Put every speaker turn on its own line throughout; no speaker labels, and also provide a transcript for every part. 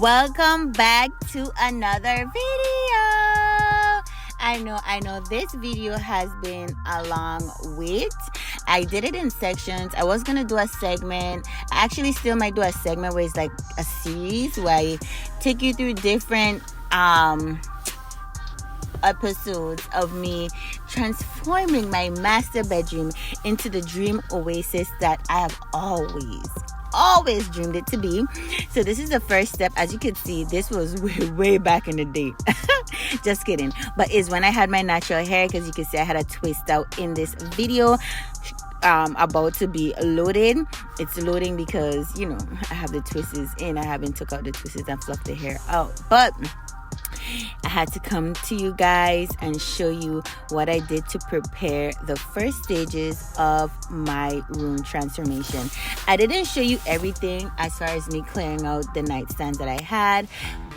Welcome back to another video. I know this video has been a long wait. I did it in sections. I was gonna do a segment. I actually still might do a segment where it's like a series where I take you through different episodes of me transforming my master bedroom into the dream oasis that I have always dreamed it to be. So this is the first step. As you can see, this was way back in the day. Just kidding. But is when I had my natural hair, because you can see I had a twist out in this video about to be loaded. It's loading because, you know, I have the twists in. I haven't took out the twists and fluffed the hair out. But I had to come to you guys and show you what I did to prepare the first stages of my room transformation. I didn't show you everything as far as me clearing out the nightstands that I had,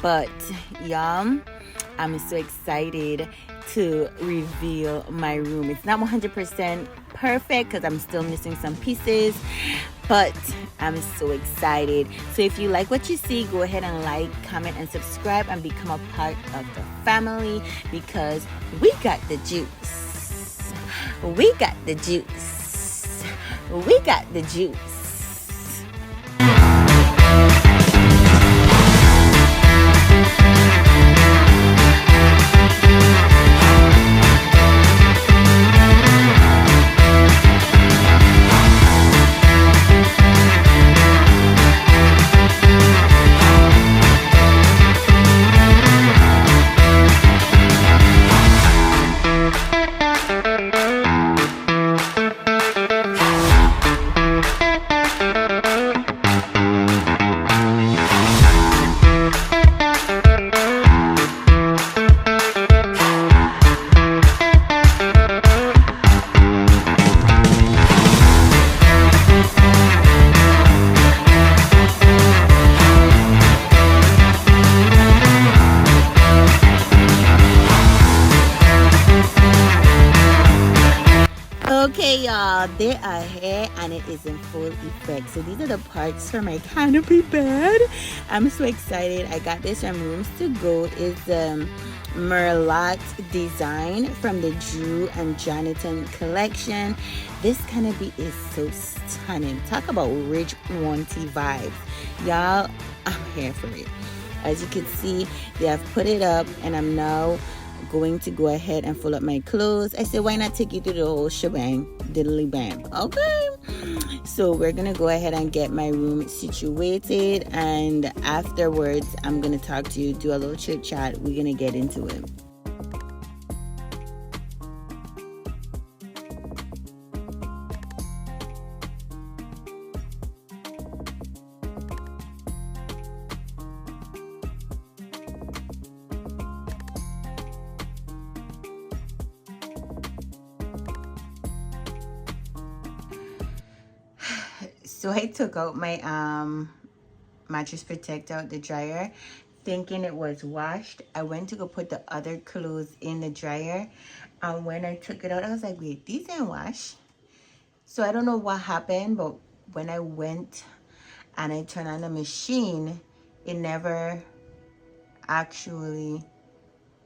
but y'all, I'm so excited to reveal my room. It's not 100% perfect because I'm still missing some pieces, but I'm so excited. So if you like what you see, go ahead and like, comment, and subscribe and become a part of the family, because we got the juice. We got the juice. We got the juice. Okay, y'all, they are here and it is in full effect. So these are the parts for my canopy bed. I'm so excited. I got this from Rooms to Go. It's the Merlot design from the Drew and Jonathan collection. This canopy is so stunning. Talk about rich wanty vibes. Y'all, I'm here for it. As you can see, they have put it up and I'm now going to go ahead and fold up my clothes. I said, why not take you through the whole shebang, diddly bang? Okay, so we're gonna go ahead and get my room situated, and afterwards I'm gonna talk to you, do a little chit chat. We're gonna get into it. So I took out my mattress protector out the dryer, thinking it was washed. I went to go put the other clothes in the dryer, and when I took it out, I was like, wait, these ain't washed. So I don't know what happened, but when I went and I turned on the machine, it never actually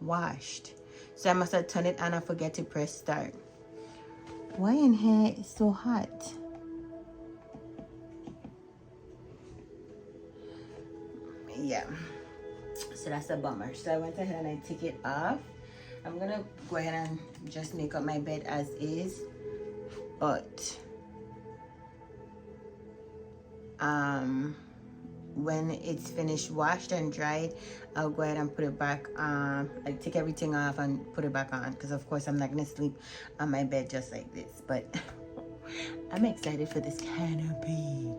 washed. So I must have turned it on and forget to press start. Why in here is so hot? Yeah, so that's a bummer. So I went ahead and I took it off. I'm gonna go ahead and just make up my bed as is, but when it's finished washed and dried, I'll go ahead and put it back on. I take everything off and put it back on, because of course I'm not gonna sleep on my bed just like this. But I'm excited for this canopy.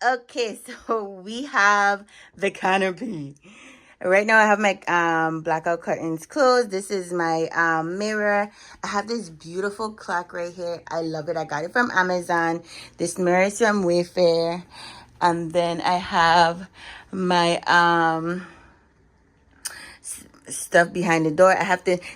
Okay. So we have the canopy. Right now I have my blackout curtains closed. This is my mirror. I have this beautiful clock right here. I love it. I got it from Amazon. This mirror is from Wayfair. And then I have my stuff behind the door.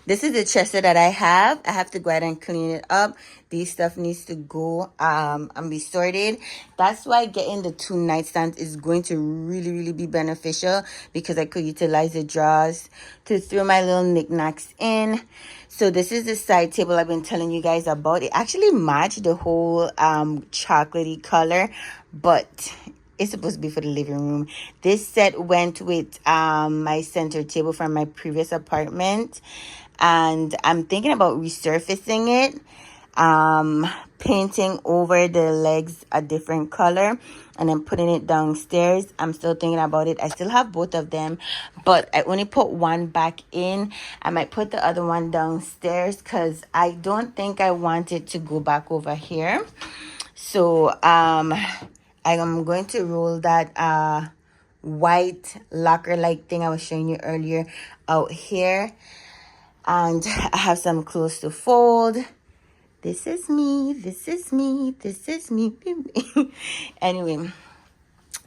This is the chester that I have to go ahead and clean it up. These stuff needs to go and be sorted. That's why getting the 2 nightstands is going to really be beneficial, because I could utilize the drawers to throw my little knickknacks in. So this is the side table I've been telling you guys about. It actually matched the whole chocolatey color, but it's supposed to be for the living room. This set went with my center table from my previous apartment, and I'm thinking about resurfacing it, painting over the legs a different color, and then putting it downstairs. I'm still thinking about it. I still have both of them, but I only put one back in. I might put the other one downstairs because I don't think I want it to go back over here. So I am going to roll that white locker like thing I was showing you earlier out here, and I have some clothes to fold. This is me. Anyway,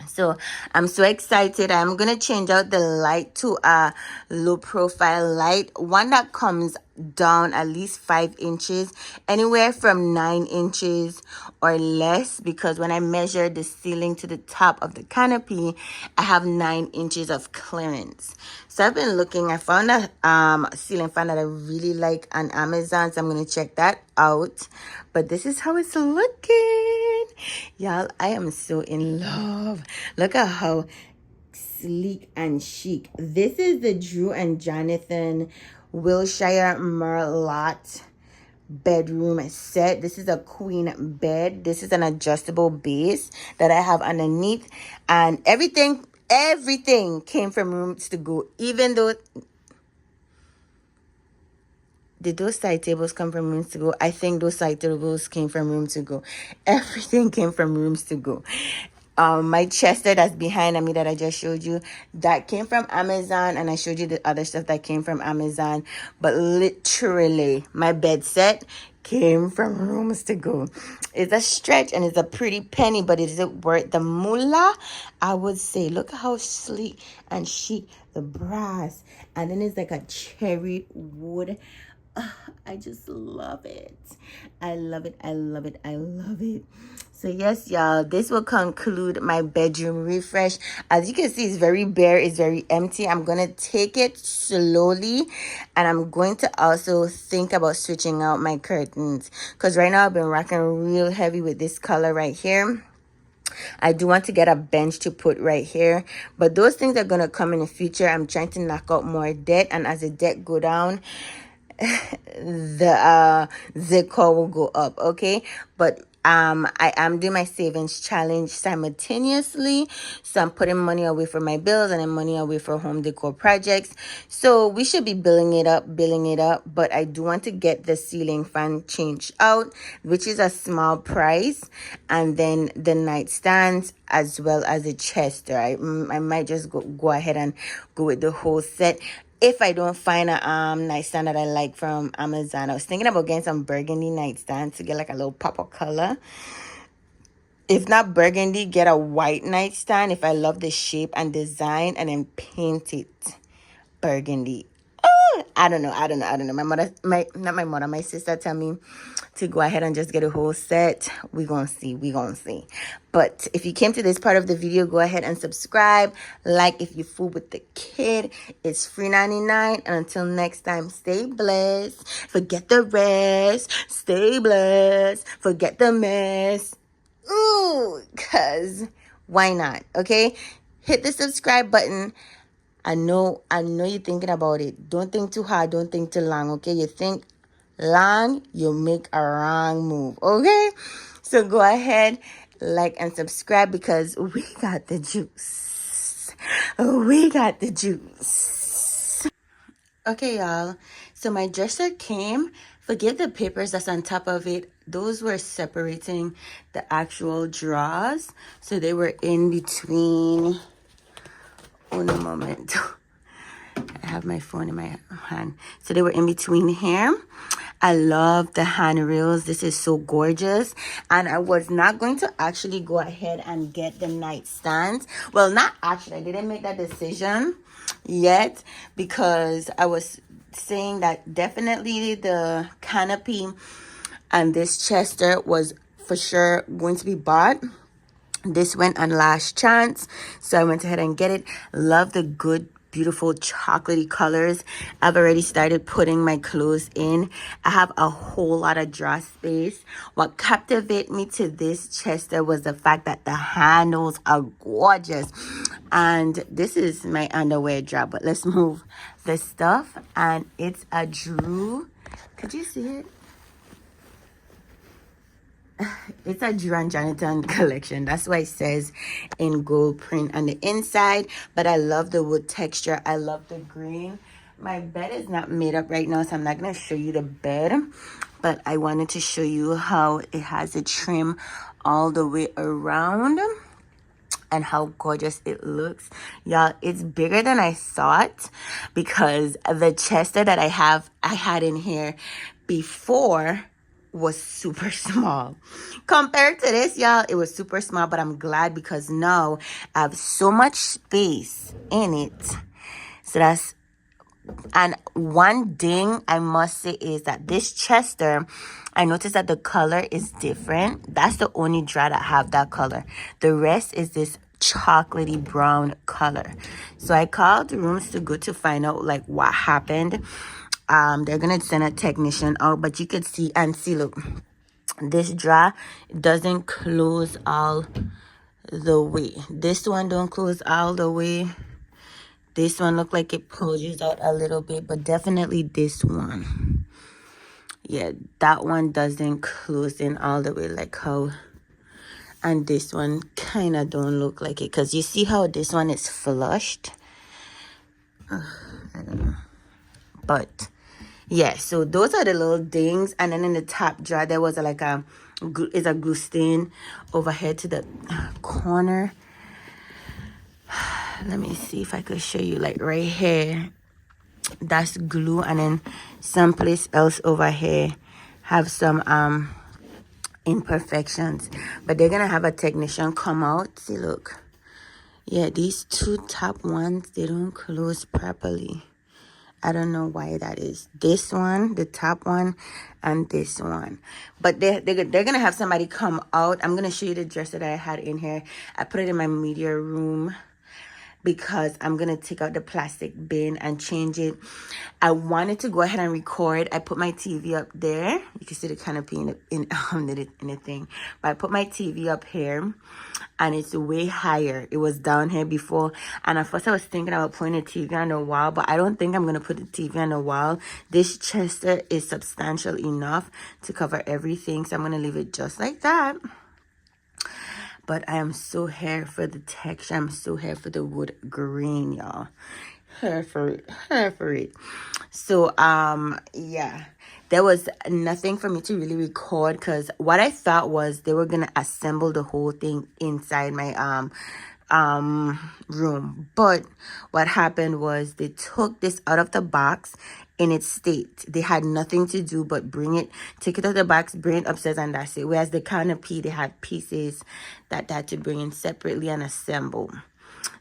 so I'm so excited. I'm gonna change out the light to a low profile light, one that comes down at least 5 inches, anywhere from 9 inches or less, because when I measure the ceiling to the top of the canopy, I have 9 inches of clearance. So I've been looking. I found a ceiling fan that I really like on Amazon, so I'm gonna check that out. But this is how it's looking, y'all. I am so in love. Look at how sleek and chic. This is the Drew and Jonathan Wilshire Merlot bedroom set. This is a queen bed. This is an adjustable base that I have underneath, and everything came from Rooms to Go. Even though, did those side tables come from Rooms to Go? I think those side tables came from Rooms to Go. Everything came from Rooms to Go. My chester that's behind me that I just showed you, that came from Amazon, and I showed you the other stuff that came from Amazon. But literally, my bed set came from Rooms to Go. It's a stretch and it's a pretty penny, but is it worth the moolah? I would say. Look at how sleek and chic the brass, and then it's like a cherry wood. I just love it. I love it. So yes, y'all, this will conclude my bedroom refresh. As you can see, it's very bare, it's very empty. I'm gonna take it slowly, and I'm going to also think about switching out my curtains, because right now I've been rocking real heavy with this color right here. I do want to get a bench to put right here, but those things are gonna come in the future. I'm trying to knock out more debt, and as the debt go down, the call will go up. Okay, but I am doing my savings challenge simultaneously, so I'm putting money away for my bills and then money away for home decor projects. So we should be billing it up, but I do want to get the ceiling fan changed out, which is a small price, and then the nightstands as well as the chester. I might just go ahead and go with the whole set if I don't find a nightstand that I like from Amazon. I was thinking about getting some burgundy nightstand to get like a little pop of color. If not burgundy, get a white nightstand if I love the shape and design, and then paint it burgundy. I don't know. My sister tell me to go ahead and just get a whole set. We gonna see. But if you came to this part of the video, go ahead and subscribe. Like if you fool with the kid. It's free 99. And until next time, stay blessed. Forget the rest. Stay blessed. Forget the mess. Ooh, cause why not? Okay? Hit the subscribe button. I know you're thinking about it. Don't think too hard. Don't think too long. Okay? You think long, you make a wrong move. Okay? So go ahead, like and subscribe, because we got the juice. Okay, y'all. So my dresser came Forget the papers that's on top of it. Those were separating the actual drawers. So they were in between. Oh, no moment. I have my phone in my hand. So they were in between here. I love the handrails. This is so gorgeous. And I was not going to actually go ahead and get the nightstands. Well, not actually. I didn't make that decision yet because I was saying that definitely the canopy and this Chester was for sure going to be bought. This went on last chance, so I went ahead and get it. Love the good, beautiful chocolatey colors. I've already started putting my clothes in. I have a whole lot of drawer space. What captivated me to this Chester was the fact that the handles are gorgeous. And this is my underwear drawer, but let's move the stuff. And it's a Drew. Could you see it? It's a Drew and Jonathan collection. That's why it says in gold print on the inside. But I love the wood texture. I love the green. My bed is not made up right now, so I'm not going to show you the bed. But I wanted to show you how it has a trim all the way around. And how gorgeous it looks. Y'all, it's bigger than I thought because the Chester that I had in here before was super small. Compared to this, y'all, it was super small, but I'm glad because now I have so much space in it. So that's, and one ding I must say is that this Chester, I noticed that the color is different. That's the only drawer that have that color. The rest is this chocolatey brown color. So I called the rooms to go to find out like what happened. They're gonna send a technician out, but you could see and see, look, this drawer doesn't close all the way. This one don't close all the way. This one look like it pulls out a little bit, but definitely this one. Yeah, that one doesn't close in all the way like how, and this one kind of don't look like it because you see how this one is flushed. I don't know, but yeah, so those are the little dings. And then in the top drawer there was like a glue stain over here to the corner. Let me see if I could show you, like right here, that's glue, and then someplace else over here have some imperfections, but they're gonna have a technician come out. See, look, yeah, these two top ones, they don't close properly. I don't know why that is. This one, the top one, and this one. But they're gonna have somebody come out. I'm gonna show you the dresser that I had in here. I put it in my media room because I'm gonna take out the plastic bin and change it. I wanted to go ahead and record. I put my TV up there. You can see the canopy in the thing. But I put my TV up here, and it's way higher. It was down here before, and at first I was thinking about putting a TV on the wall, but I don't think I'm gonna put the TV on the wall. This Chester is substantial enough to cover everything, so I'm gonna leave it just like that. But I am so here for the texture. I'm so here for the wood grain, y'all. Here for it. So, yeah. There was nothing for me to really record because what I thought was they were going to assemble the whole thing inside my room. But what happened was they took this out of the box in its state. They had nothing to do but take it out of the box, bring it upstairs, and that's it. Whereas the canopy, they had pieces that they had to bring in separately and assemble.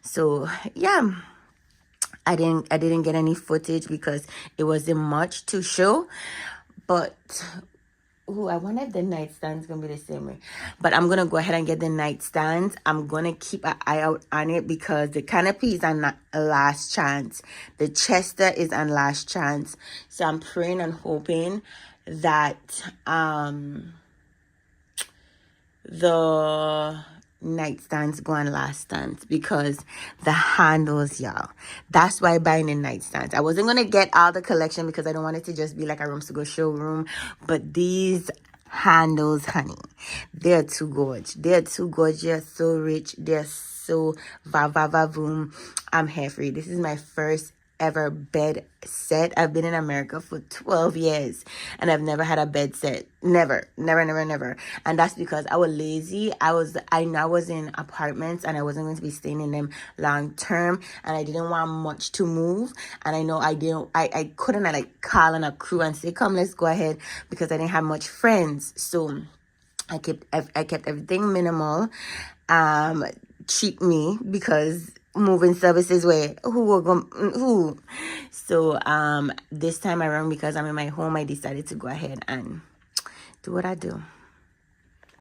So yeah, I didn't get any footage because it wasn't much to show. But I wonder if the nightstand's gonna be the same way. But I'm gonna go ahead and get the nightstands. I'm gonna keep an eye out on it because the canopy is on last chance. The Chester is on last chance. So I'm praying and hoping that the nightstands go on last stands because the handles, y'all. That's why I'm buying the nightstands. I wasn't gonna get all the collection because I don't want it to just be like a rooms to go showroom, but these handles, honey, they're too gorgeous. They're too gorgeous, so rich. They're so va va va boom. I'm here for it. This is my first ever bed set. I've been in America for 12 years and I've never had a bed set. Never. And that's because I was lazy. I know I was in apartments and I wasn't going to be staying in them long term, and I didn't want much to move. And I know I couldn't like call on a crew and say, come, let's go ahead, because I didn't have much friends. So I kept everything minimal. Cheap me, because moving services were who. So this time around, because I'm in my home, I decided to go ahead and do what I do.